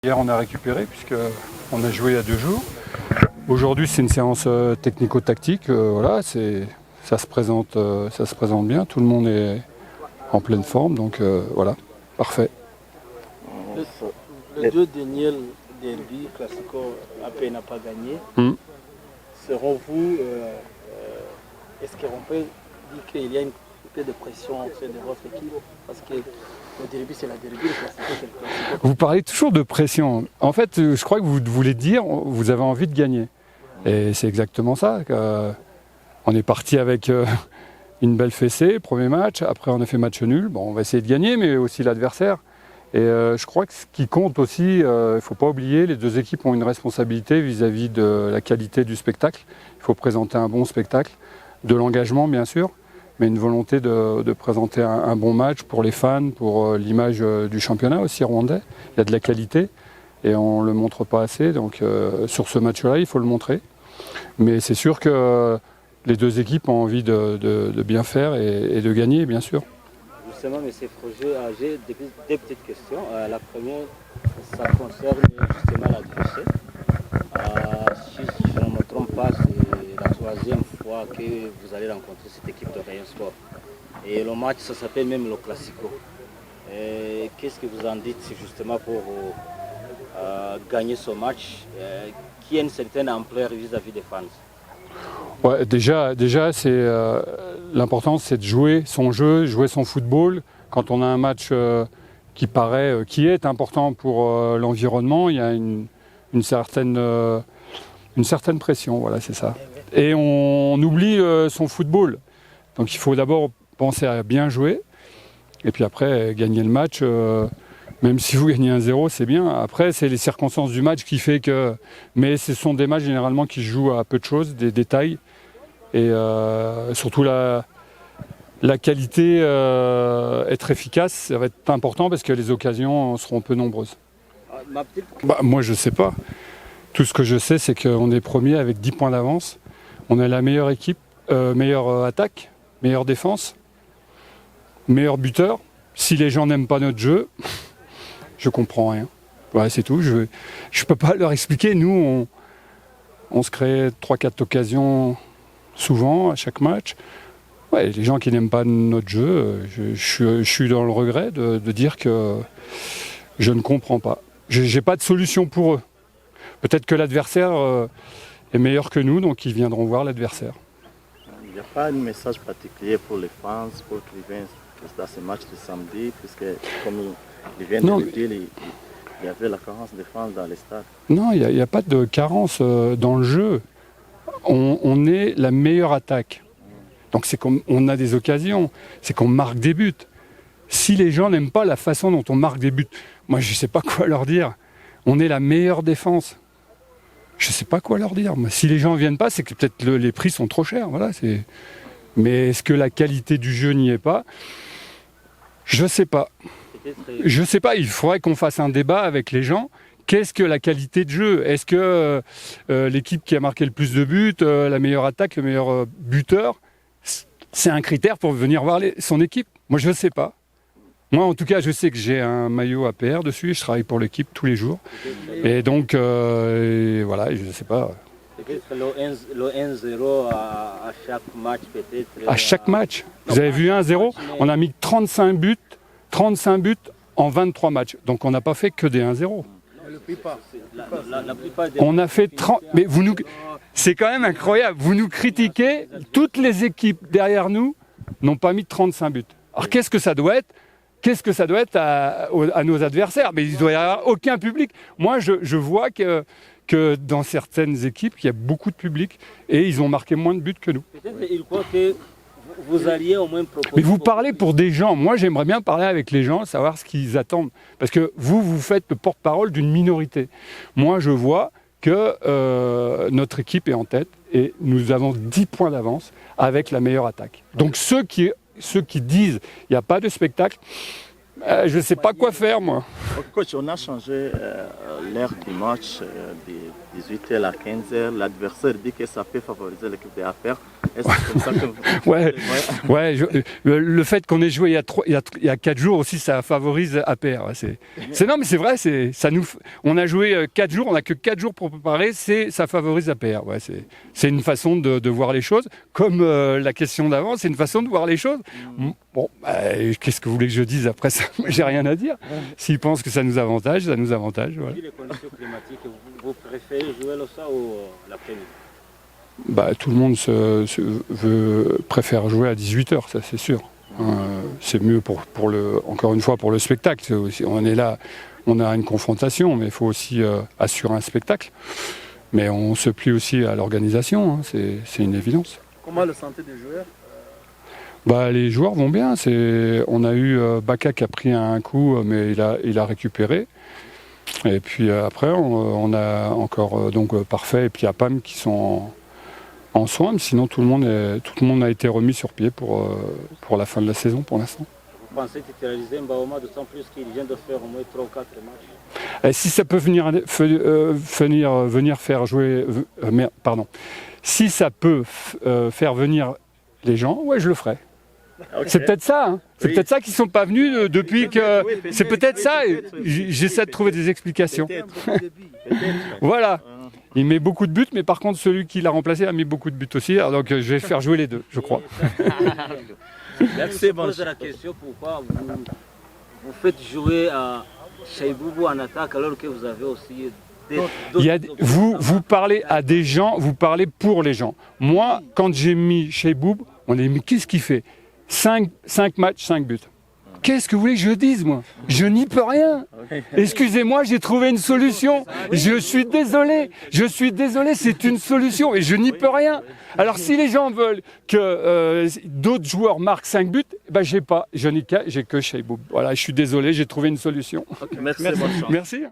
Hier, on a récupéré puisqu'on a joué il y a 2 jours. Aujourd'hui, c'est une séance technico-tactique. Voilà, ça se présente bien. Tout le monde est en pleine forme, donc voilà, parfait. Les 2 derniers derby, Classico, AP n'a pas gagné. Seront vous, est-ce qu'on peut dire qu'il y a une peu de pression au sein de votre équipe? Parce que le derby, c'est la derby, le Classico, c'est le Classico. Vous parlez toujours de pression. En fait, je crois que vous voulez dire vous avez envie de gagner. Et c'est exactement ça. On est parti avec une belle fessée, premier match. Après, on a fait match nul. Bon, on va essayer de gagner, mais aussi l'adversaire. Et je crois que ce qui compte aussi, il ne faut pas oublier, les 2 équipes ont une responsabilité vis-à-vis de la qualité du spectacle. Il faut présenter un bon spectacle, de l'engagement bien sûr, mais une volonté de présenter un bon match pour les fans, pour l'image du championnat aussi rwandais. Il y a de la qualité et on ne le montre pas assez, donc sur ce match-là, il faut le montrer. Mais c'est sûr que les 2 équipes ont envie de bien faire et de gagner, bien sûr. Justement, M. Froger, j'ai 2 petites questions. La première, ça concerne justement l'adversaire. Si je ne me trompe pas, c'est la 3e fois que vous allez rencontrer cette équipe de Rayon Sport. Et le match, ça s'appelle même le Classico. Qu'est-ce que vous en dites justement pour gagner ce match qui a une certaine ampleur vis-à-vis des fans? Ouais, déjà c'est l'important, c'est de jouer son jeu, jouer son football. Quand on a un match qui est important pour l'environnement, il y a une certaine pression, voilà, c'est ça. Et on oublie son football. Donc il faut d'abord penser à bien jouer, et puis après gagner le match. Même si vous gagnez 1-0, c'est bien. Après, c'est les circonstances du match qui fait que... Mais ce sont des matchs généralement qui se jouent à peu de choses, des détails. Et surtout la qualité, être efficace, ça va être important parce que les occasions seront peu nombreuses. Moi, je ne sais pas. Tout ce que je sais, c'est qu'on est premier avec 10 points d'avance. On a la meilleure équipe, meilleure attaque, meilleure défense, meilleur buteur. Si les gens n'aiment pas notre jeu... Je comprends rien. Ouais, c'est tout. Je peux pas leur expliquer. Nous, on se crée 3-4 occasions souvent à chaque match. Ouais, les gens qui n'aiment pas notre jeu, je suis dans le regret de dire que je ne comprends pas. J'ai pas de solution pour eux. Peut-être que l'adversaire est meilleur que nous, donc ils viendront voir l'adversaire. Il n'y a pas un message particulier pour les fans, pour qu'ils viennent dans ce match de samedi, puisque comme ils viennent de le dire, il y avait la carence de fans dans les stades. Non, il n'y a pas de carence dans le jeu. On est la meilleure attaque. Donc c'est comme on a des occasions, c'est qu'on marque des buts. Si les gens n'aiment pas la façon dont on marque des buts, moi je ne sais pas quoi leur dire. On est la meilleure défense. Je ne sais pas quoi leur dire. Moi, si les gens ne viennent pas, c'est que peut-être les prix sont trop chers. Voilà, mais est-ce que la qualité du jeu n'y est pas? Je ne sais pas. Je ne sais pas, il faudrait qu'on fasse un débat avec les gens. Qu'est-ce que la qualité de jeu? Est-ce que l'équipe qui a marqué le plus de buts, la meilleure attaque, le meilleur buteur, c'est un critère pour venir voir son équipe? Moi, je ne sais pas. Moi, en tout cas, je sais que j'ai un maillot APR dessus. Je travaille pour l'équipe tous les jours. Et donc, voilà, je ne sais pas. Le 1-0 à chaque match, peut-être. À chaque match? Vous avez vu 1-0? On a mis 35 buts en 23 matchs. Donc, on n'a pas fait que des 1-0. On a fait 30... Mais c'est quand même incroyable. Vous nous critiquez. Toutes les équipes derrière nous n'ont pas mis 35 buts. Alors, qu'est-ce que ça doit être? Qu'est-ce que ça doit être à nos adversaires? Mais il ne doit y avoir aucun public. Moi, je vois que dans certaines équipes, il y a beaucoup de public et ils ont marqué moins de buts que nous. Peut-être qu'ils croient que vous alliez au moins proposer... Mais vous parlez pour des gens. Moi, j'aimerais bien parler avec les gens, savoir ce qu'ils attendent. Parce que vous faites le porte-parole d'une minorité. Moi, je vois que notre équipe est en tête et nous avons 10 points d'avance avec la meilleure attaque. Donc ceux qui disent qu'il n'y a pas de spectacle, Je ne sais pas quoi faire, moi. Coach, on a changé l'heure du match de 18h à 15h. L'adversaire dit que ça peut favoriser l'équipe de APR. Est-ce que c'est comme ça que vous... Ouais, le fait qu'on ait joué il y a 4 jours aussi, ça favorise APR. Non, mais c'est vrai, on a joué 4 jours, on n'a que 4 jours pour préparer, ça favorise APR. Ouais, c'est une façon de voir les choses. Comme la question d'avant, c'est une façon de voir les choses. Bon, qu'est-ce que vous voulez que je dise après ça? J'ai rien à dire. S'ils pensent que ça nous avantage, ça nous avantage. Voilà. Les conditions climatiques, vous préférez jouer le soir ou l'après-midi? Tout le monde préfère jouer à 18h, ça c'est sûr. C'est mieux encore une fois pour le spectacle. On est là, on a une confrontation, mais il faut aussi assurer un spectacle. Mais on se plie aussi à l'organisation, c'est une évidence. Comment le sentez des joueurs? Les joueurs vont bien. On a eu Baka qui a pris un coup, mais il a récupéré. Et puis après, on a encore Parfait et puis Apam qui sont en soins. Mais sinon, tout le monde a été remis sur pied pour la fin de la saison pour l'instant. Vous pensez titulariser Mbaoma, d'autant plus qu'il vient de faire au moins 3 ou 4 matchs? Et si ça peut venir faire jouer... Si ça peut faire venir les gens, ouais, je le ferai. Okay. C'est peut-être ça, hein. C'est peut-être ça qu'ils ne sont pas venus depuis que... C'est peut-être ça, j'essaie de trouver des explications. Voilà, il met beaucoup de buts, mais par contre celui qui l'a remplacé a mis beaucoup de buts aussi, alors donc je vais faire jouer les deux, je crois. Merci. Je pose la question, pourquoi vous faites jouer à Cheiboubou en attaque alors que vous avez aussi... Vous parlez à des gens, vous parlez pour les gens. Moi, quand j'ai mis Cheiboubou, on a dit mais qu'est-ce qu'il fait? 5 matchs, 5 buts. Qu'est-ce que vous voulez que je dise, moi? Je n'y peux rien. Excusez-moi, j'ai trouvé une solution. Je suis désolé, c'est une solution et je n'y peux rien. Alors si les gens veulent que d'autres joueurs marquent 5 buts, j'ai que Cheiboubou. Voilà, je suis désolé, j'ai trouvé une solution. Okay, merci. Merci.